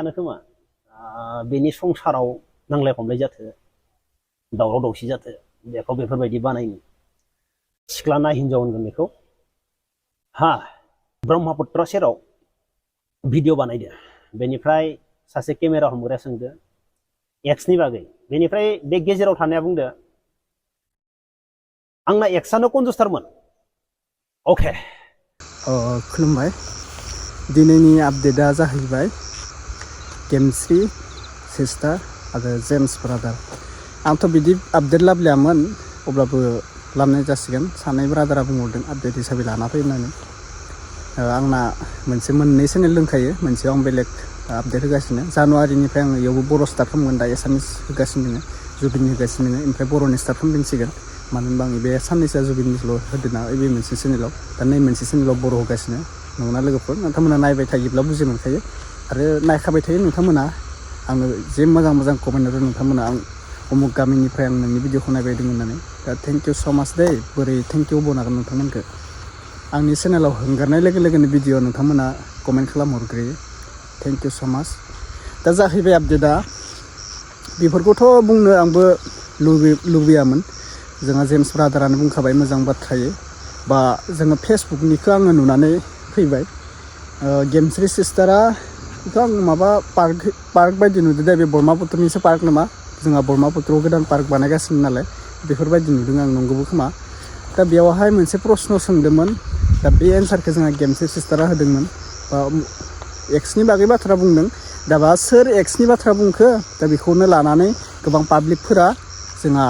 सानो खोमा बेनि संसाराव नांलाय खमलाय जाथो दावराव दावसि जाथो बेखौ बेफोरबायदि बानायनो सिख्ला ना हिनजाव होनगोन बेखौ हा ब्रह्मपुत्र सेराव भिडिअ बानायदो बेनिफ्राय सासे केमेरा हमग्राया सोंदो एक्सनि बागै बेनिफ्राय बे गेजेराव थानाया बुंदो आंना एक्सआनो कन्जुस्टारमोन अके खुलुमबाय दिनैनि आपडेटआ जाहैबाय गेमस्रि सिस्टार आरो जेम्स ब्रादार आंथ' बिदि आपडेट लाबोलियामोन अब्लाबो लाबोनाय जासिगोन सानै ब्रादारा बुंहरदों आपडेट हिसाबै लाना फै होननानै आंना मोनसे मोननै चेनेल दंखायो मोनसेयाव आं बेलेग आपडेट होगासिनो जानुवारिनिफ्राय आङो इयावबो बर' स्टार्ट खालामगोन दा एसामिस होगासिनो दोङो जुबिननि होगासिनो दोङो ओमफ्राय बर'नि स्टार्ट खालामफिनसिगोन मानो होनबा आं बे साननैसोआ जुबिननिल' होदोंना बे मोनसे चेनेलाव दा नै मोनसे चेनेलाव बर' होगासिनो नंगौना लोगोफोर नोंथांमोना नायबाय थायोब्ला बुजि मोनखायो आरो नायखाबाय थायो नोंथांमोना आंनो जे मोजां मोजां कमेन्ट होदों नोंथांमोना आं उमुक गामिनिफ्राय आं नोंनि भिडिअखौ नायबाय दं होननानै दा थेंक इउ स' माच दै बोरै थेंक इउ बुंनांगोन नोंथांमोनखौ आंनि चेनेलाव हंगारनाय लोगो लोगोनो भिडिअ नोंथांमोना कमेन्ट खालामहरग्रोयो थेंक इउ स' माच दा जाहैबाय आपडेटआ बेफोरखौथ' बुंनो आंबो लुबैयामोन जोंहा जेम्स ब्रादारानो बुंखाबाय मोजां बाथ्रायै बा जोङो फेसबुकनिखौ आङो नुनानै फैबाय गेमस्रि सिस्टारा बेखौ आं माबा पार्क बायदि नुदों दे बे ब्रह्मपुत्रनिसो पार्क नामा जोंहा ब्रह्मपुत्रआव गोदान पार्क बानायगासिनो नालाय बेफोरबायदि नुदों आं नंगौबो खोमा दा बेवहाय मोनसे प्रश्न सोंदोंमोन दा बे एन्सारखौ जोंहा गेमस्रि सिस्टारा होदोंमोन बा एक्सनि बागै बाथ्रा बुंदों दाबा सोर एक्सनि बाथ्रा बुंखो दा बेखौनो लानानै गोबां पाब्लिकफोरा जोंहा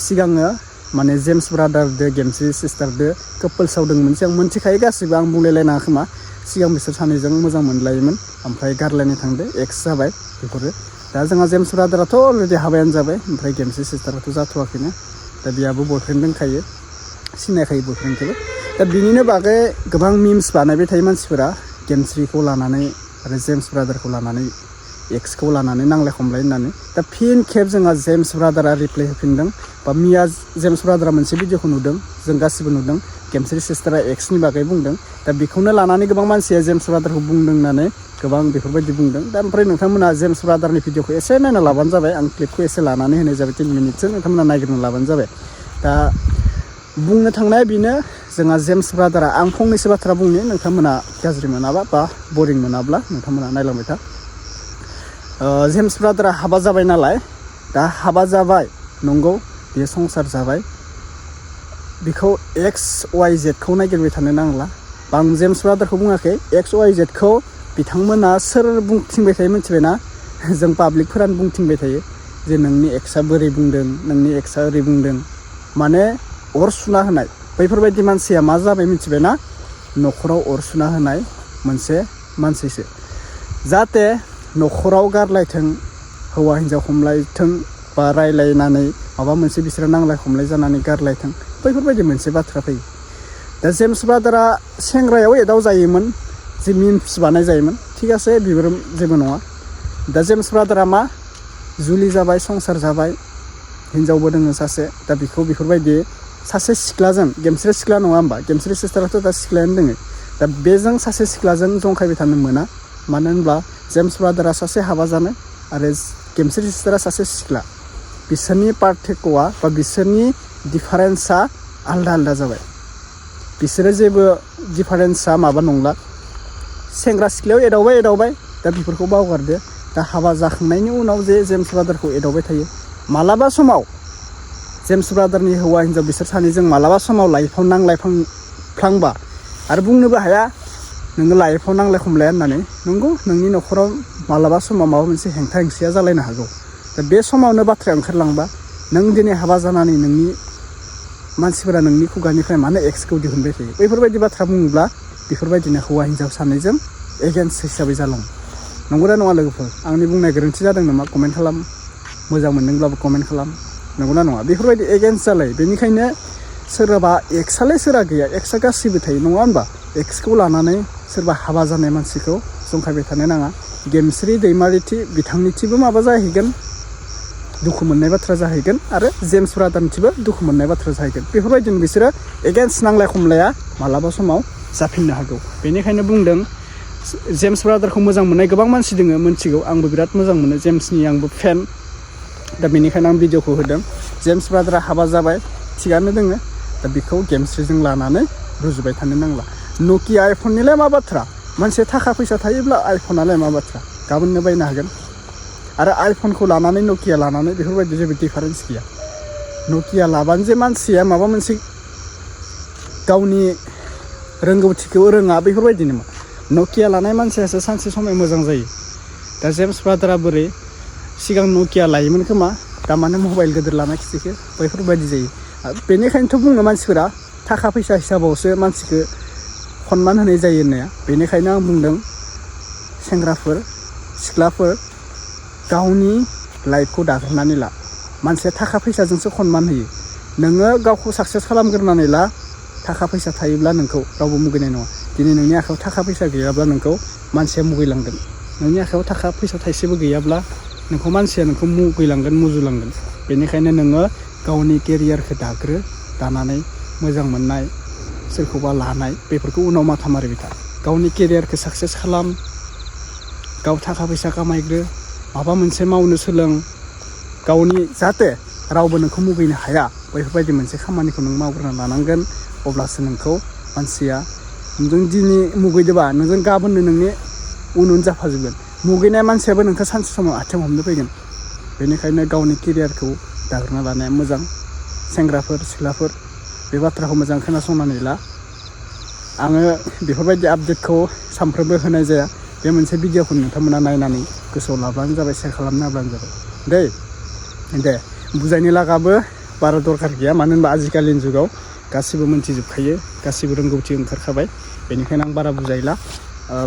सिगाङो माने जेम्स ब्रादारदो गेमस्रि सिस्टारदो कापोल्सआव दंमोन सिगां मोनथिखायो गासिबो आं बुंलायलायनाङा खोमा सिगां बिसोर सानैजों मोजां मोनलायोमोन ओमफ्राय गारलायनो थांदो एक्स जाबाय बेफोरो दा जोंहा जेम्स ब्रादाराथ' अलरेडि हाबायानो जाबाय ओमफ्राय गेमस्रि सिस्टाराथ' जाथ'वाखैनो दा बेयाबो बयफ्रेन्ड दंखायो सिनायखायो बयफ्रेन्डखौबो दा बिनिनो बागै गोबां मिम्स बानायबाय थायो मानसिफोरा गेमस्रिखौ लानानै आरो जेम्स ब्रादारखौ लानानै एक्सखौ लानानै नांलाय खमलाय होननानै दा फिन खेब जोंहा जेम्स ब्रादारा रिप्लाइ होफिनदों बा मिया जेम्स ब्रादारा मोनसे भिडिअखौ नुदों जों गासिबो नुदों गेमस्रि सिस्टारा एक्सनि बागै बुंदों दा बेखौनो लानानै गोबां मानसिया जेम्स ब्रादारखौ बुंदों होननानै गोबां बेफोरबायदि बुंदों दा ओमफ्राय नोंथांमोना जेम्स ब्रादारनि भिडिअखौ एसे नायना लाबानो जाबाय आं क्लिपखौ एसे लानानै होनाय जाबाय 10 मिनिटसो नोंथांमोना नायग्रोना लाबानो जाबाय दा बुंनो थांनाया बेनो जोंहा जेम्स ब्रादारा आं फंनैसो बाथ्रा बुंनि नोंथांमोना गाज्रि मोनाबा बा बरिं मोनाब्ला नोंथांमोना नायलांबाय था जेम्स ब्रादारा हाबा जाबाय नालाय दा हाबा जाबाय नंगौ बेयो संसार जाबाय बेखौ एक्स वाइ जेडखौ नागिरबाय थानो नांला आं जेम्स ब्रादारखौ बुङाखै एक्स वाइ जेडखौ बिथांमोना सोर बुंथिंबाय थायो मिथिबायना जों पाब्लिकफोरानो बुंथिंबाय थायो जे नोंनि एक्सआ बोरै बुंदों नोंनि एक्सआ ओरै बुंदों माने अर सुना होनाय बैफोरबायदि मानसिया मा जाबाय मिथिबायना न'खराव अर सुना होनाय मोनसे मानसिसो जाहाथे न'खराव गारलायथों हौवा हिन्जाव हमलायथों बा रायलायनानै माबा मोनसे बिसोरो नांलाय खमलाय जानानै गारलायथों बैफोरबायदि मोनसे बाथ्रा फैयो दा जेम्स ब्रादारा सेंग्रायाव एदाव जायोमोन जे मिम्स बानाय जायोमोन थिग আছে बेफोर जेबो नङा दा जेम्स ब्रादारा मा जुलि जाबाय संसार जाबाय हिन्जावबो दोङो सासे दा बेखौ बेफोरबायदि सासे सिख्लाजों गेमस्रि सिख्ला नङा होमबा गेमस्रि सिस्टाराथ' दा सिख्लायानो दोङो दा बेजों सासे सिख्लाजों जंखायबाय थानो मोना मानो होनब्ला जेम्स ब्रादारा सासे हाबा जानाय आरो गेमस्रि सिस्टारा सासे सिख्ला बिसोरनि पार्थक्यआ बा बिसोरनि डिफारेन्सआ आलदा आलदा जाबाय बिसोरो जेबो डिफारेन्सआ माबा नंला सेंग्रा सिख्लायाव एदावबाय दा बेफोरखौ बावगारदो दा हाबा जाखांनायनि उनाव जे जेम्स ब्रादारखौ एदावबाय थायो मालाबा समाव जेम्स ब्रादारनि हौवा हिन्जाव बिसोर सानैजों मालाबा समाव लाइफआव नांलायफ्लांबा आरो बुंनोबो हाया नोङो लाइफआव नांलाय खमलाया होननानै नंगौ नोंनि न'खराव मालाबा समाव माबा मोनसे हेंथा हेंसिया जालायनो हागौ दा बे समावनो बाथ्राया ओंखारलांबा नों दिनै हाबा जानानै नोंनि मानसिफोरा नोंनि खुगानिफ्राय मानो एक्सखौ दिहुनबाय थायो बैफोरबायदि बाथ्रा बुङोब्ला बेफोरबायदिनो हौवा हिन्जाव सानैजों एगेन्स्ट हिसाबै जालाङो नंगौना नङा लोगोफोर आंनि बुंनाय गोरोन्थि जादों नामा कमेन्ट खालाम मोजां मोनदोंब्लाबो कमेन्ट खालाम नंगौना नङा बेफोरबायदि एगेन्स्ट जालाय बेनिखायनो सोरबा एक्सआलाय सोरहा गैया एक्सआ गासैबो थायो नङा होनबा एक्सखौ लानानै सोरबा हाबा जानाय मानसिखौ जंखायबाय थानो नाङा गेमस्रि दैमारिथि बिथांनिथिबो माबा जाहैगोन दुखु मोननाय बाथ्रा जाहैगोन आरो जेम्स ब्रादारनिथिबो दुखु मोननाय बाथ्रा जाहैगोन बेफोरबायदिनो बिसोरो एगेन्स्ट नांलाय खमलाया मालाबा समाव जाफिननो हागौ बेनिखायनो बुंदों जेम्स ब्रादारखौ मोजां मोननाय गोबां मानसि दङ मोनथिगौ आंबो बिराद मोजां मोनो जेम्सनि आंबो फेन दा बेनिखायनो आं भिडिअखौ होदों जेम्स ब्रादारा हाबा जाबाय थिगानो दोङो दा बेखौ गेमस्रिजों लानानै रुजुबाय थानो नांला नकिया आइफननिलाय मा बाथ्रा मानसि थाखा फैसा थायोब्ला आइफनालाय मा बाथ्रा गाबोननो बायनो हागोन आरो आइफनखौ लानानै नकिया लानानै बेफोरबायदि जेबो डिफारेन्स गैया नकिया लाबानो जे मानसिया माबा मोनसे गावनि रोंगौथिखौ रोङा बेफोरबायदि नङा नकिया लानाय मानसियासो सानसे समाव मोजां जायो दा जेम्स ब्रादारा बोरै सिगां नकिया लायोमोन खोमा दा मानो मबाइल गिदिर लाना खिथिखो बेफोरबायदि जायो बेनिखायनोथ' बुङो मानसिफोरा थाखा फैसा हिसाबावसो मानसिखौ सनमान होनाय जायो होननाया बेनिखायनो आं बुंदों सेंग्राफोर सिख्लाफोर गावनि लाइफखौ दाग्रोनानै ला मानसिया थाखा फैसाजोंसो सनमान होयो नोङो गावखौ साक्सेस खालामग्रोनानै ला थाखा फैसा थायोब्ला नोंखौ रावबो मुगैनाय नङा दिनै नोंनि आखायाव थाखा फैसा गैयाब्ला नोंखौ मानसिया मुगैलांगोन नोंनि आखायाव थाखा फैसा थाइसेबो गैयाब्ला नोंखौ मानसिया नोंखौ मुगैलांगोन मुजुलांगोन बेनिखायनो नोङो गावनि केरियारखौ दानानै मोजां मोननाय सोरखौबा लानाय बेफोरखौ उनाव माथा मारिबाय था गावनि केरियारखौ साक्सेस खालाम गाव थाखा फैसा खामायग्रो माबा मोनसे मावनो सोलों गावनि जाहाथे रावबो नोंखौ मुगैनो हाया बेफोरबायदि मोनसे खामानिखौ नों मावग्रोना लानांगोन अब्लासो नोंखौ मानसिया नोंजों दिनै मुगैदोंबा नोंजों गाबोननो नोंनि उन जाफाजोबगोन मुगैनाय मानसियाबो नोंखौ सानसे समाव आथिं हमनो फैगोन बेनिखायनो गावनि केरियारखौ दाग्रोना लानाया मोजां सेंग्राफोर सिख्लाफोर बे बाथ्राखौ मोजां खोनासंनानै ला आङो बेफोरबायदि आपडेटखौ सानफ्रोमबो होनाय जाया बे मोनसे भिडिअखौ नोंथांमोना नायनानै गोसोआव लाब्लानो जाबाय शेयार खालामना होब्लानो जाबाय दे बुजायनो लागाबो बारा दरखार गैया मानो होनबा आजिखालिनि जुगाव गासिबो मोनथिजोबखायो गासिबो रोंगौथि ओंखारखाबाय बेनिखायनो आं बारा बुजायला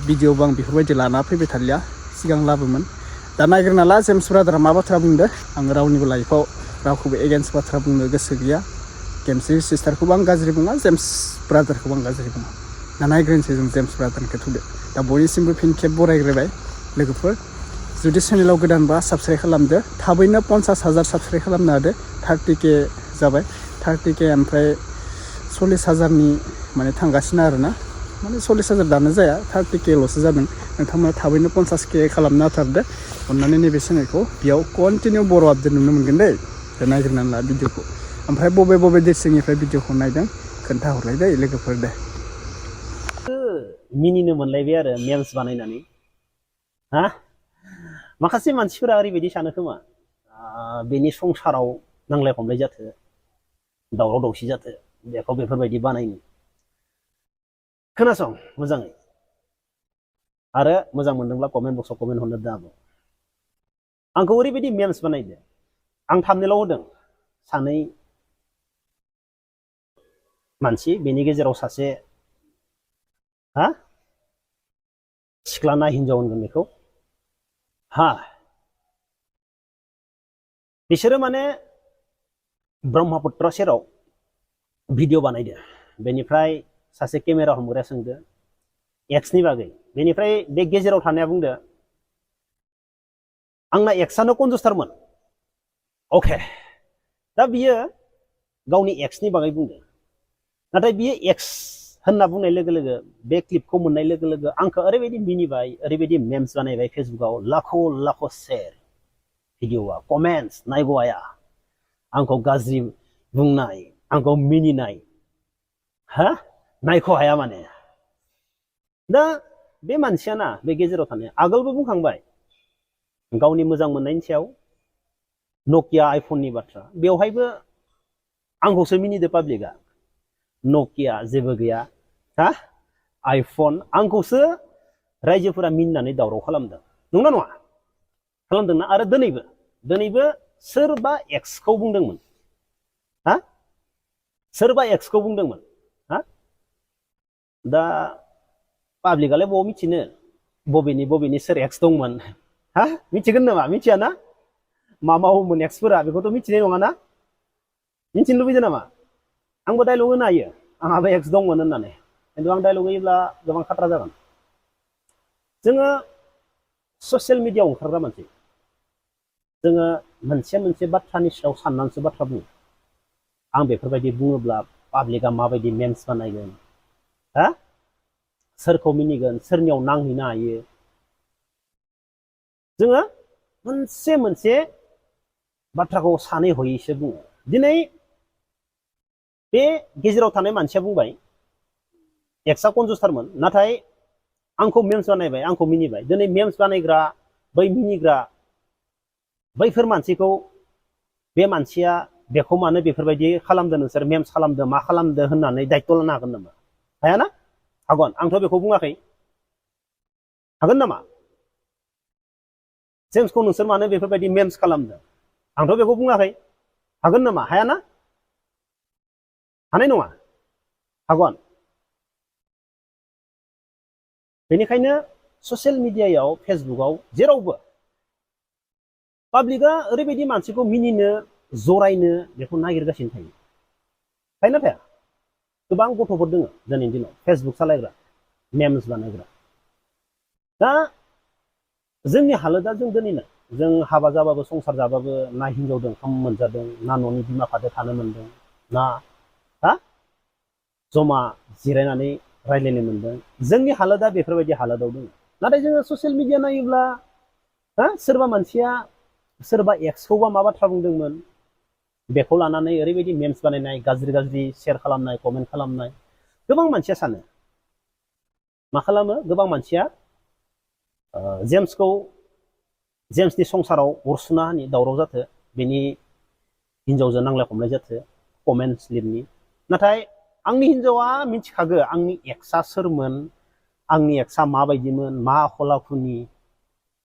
भिडिअबो आं बेफोरबायदि लाना फैबाय थालिया सिगां लाबोमोन दा नायग्रोना ला जेम्स ब्रादारा मा बाथ्रा बुंदो आङो रावनिबो लाइफआव रावखौबो एगेन्स्ट बाथ्रा बुंनो गोसो गैया गेमस्रि सिस्टारखौबो आं गाज्रि बुङा जेम्स ब्रादारखौबो आं गाज्रि बुङा दा नायग्रोनोसै जों जेम्स ब्रादारनिखौ थुदो दा बयनिसिमबो फिन खेब बरायग्रोबाय लोगोफोर जुदि चेनेलाव गोदानबा साबस्क्राइब खालामदो थाबैनो 50,000 साबस्क्राइब खालामनो हादो 30K जाबाय 30K ओमफ्राय 40,000नि माने थांगासिनो आरोना माने 40,000 दानो जाया 30Kल'सो जादों नोंथांमोना थाबैनो 50K खालामनो हाथारदो अननानै नैबे चेनेलखौ बेयाव कन्टिनिउ बर' आपडेट नुनो मोनगोन दै दा नायग्रोनानै ला भिडिअखौ ओमफ्राय बबे डिस्ट्रिक्टनिफ्राय भिडिअखौ नायदों खोन्थाहरलाय दै लोगोफोर दे मिनिनो मोनलायबाय आरो मेम्स बानायनानै हा माखासे मानसिफोरा ओरैबायदि सानो खोमा बेनि संसाराव नांलाय खमलाय जाथो दावराव दावसि जाथो बेखौ बेफोरबायदि बानायनो खोनासं मोजाङै आरो मोजां मोनदोंब्ला कमेन्ट बक्सआव कमेन्ट हरनो दाबो आंखौ ओरैबायदि मेम्स बानायदो आं थाम्बनेइलाव होदों सानै मानसि बेनि गेजेराव सासे सिख्ला ना हिनजाव होनगोन बेखौ बिसोरो माने ब्रह्मपुत्र सेराव भिडिअ बानायदो बेनिफ्राय सासे केमेरा हमग्राया सोंदो एक्सनि बागै बेनिफ्राय बे गेजेराव थानाया बुंदो आंना एक्सआनो कन्जुस्टारमोन अके दा बियो गावनि एक्सनि बागै बुंदो नाथाय बियो एक्स होनना बुंनाय लोगो लोगो बे क्लिपखौ मोननाय लोगो लोगो आंखौ ओरैबायदि मिनिबाय ओरैबायदि मेम्स बानायबाय फेसबुकाव लाख शेयार भिडिअआ कमेन्टस नायगौ आया आंखौ गाज्रि बुंनाय आंखौ मिनिनाय नायख' हाया माने दा बे मानसिया ना बे गेजेराव थानाया आगोलबो बुंखांबाय गावनि मोजां मोननायनि सायाव नकिया आइफननि बाथ्रा बेवहायबो आंखौसो मिनिदो पाब्लिकआ नकिया जेबो गैया आइफन आंखौसो रायजोफोरा मिनिनानै दावराव खालामदों नंगौना नङा खालामदोंना आरो दिनैबो सोरबा एक्सखौ बुंदोंमोन सोरबा एक्सखौ बुंदोंमोन दा पाब्लिकआलाय बबाव मिथिनो बबेनि सोर एक्स दंमोन मिथिगोन नामा मिथियाना मा मावोमोन एक्सफोरा बेखौथ' मिथिनाय नङाना मिथिनो लुबैदों नामा आंबो डायलग होनो हायो आंहाबो एक्स दंमोन होननानै खिन्थु आं डायलग होयोब्ला गोबां खाथ्रा जागोन जोङो ससियेल मिडियाआव ओंखारग्रा मानसि जोङो मोनसे बाथ्रानि सायाव साननानैसो बाथ्रा बुङो आं बेफोरबायदि बुङोब्ला पाब्लिकआ माबायदि मेम्स बानायगोन सोरखौ मिनिगोन सोरनियाव नांहैनो हायो जोङो मोनसे मोनसे बाथ्राखौ सानै हयैसो बुङो दिनै बे गेजेराव थानाय मानसिया बुंबाय एक्सआ कन्जुस्टारमोन नाथाय आंखौ मेम्स बानायबाय आंखौ मिनिबाय दिनै मेम्स बानायग्रा बै मिनिग्रा बैफोर मानसिखौ बे मानसिया बेखौ मानो बेफोरबायदि खालामदों नोंसोर मेम्स खालामदो मा खालामदो होननानै दायित्व लानो हागोन नामा हायाना हागोन आंथ' बेखौ बुङाखै हागोन नामा जेम्सखौ नोंसोर मानो बेफोरबायदि मेम्स खालामदों आंथ' बेखौ बुङाखै हागोन नामा हायाना हानाय नङा हागोन बेनिखायनो ससियेल मिडियायाव फेसबुकआव जेरावबो पाब्लिकआ ओरैबायदि मानसिखौ मिनिनो जरायनो बेखौ नागिरगासिनो थायो थायोना थाया गोबां गथ'फोर दङ दिनैनि दिनाव फेसबुक सालायग्रा मेम्स बानायग्रा दा जोंनि हालोदा जों दिनैनो जों हाबा जाबाबो संसार जाबाबो ना हिनजावजों ओंखाम मोनजादों ना न'नि बिमा बिफाजों थानो मोनदों ना जमा जिरायनानै रायज्लायनो मोनदों जोंनि हालोदा बेफोरबायदि हालोदाव दङ नाथाय जोङो ससियेल मिडिया नायोब्ला सोरबा मानसिया सोरबा एक्सखौबा मा बाथ्रा बुंदोंमोन बेखौ लानानै ओरैबायदि मेम्स बानायनाय गाज्रि गाज्रि शेयार खालामनाय कमेन्ट खालामनाय गोबां मानसिया सानो मा खालामो गोबां मानसिया जेम्सनि संसाराव अरसुना होनि दावराव जाथो बेनि हिनजावजों नांलाय खमलाय जाथो कमेन्टस लिरनि नाथाय आंनि हिनजावा मिथिखागो आंनि एक्सआ सोरमोन आंनि एक्सआ माबायदिमोन मा आखल आखुनि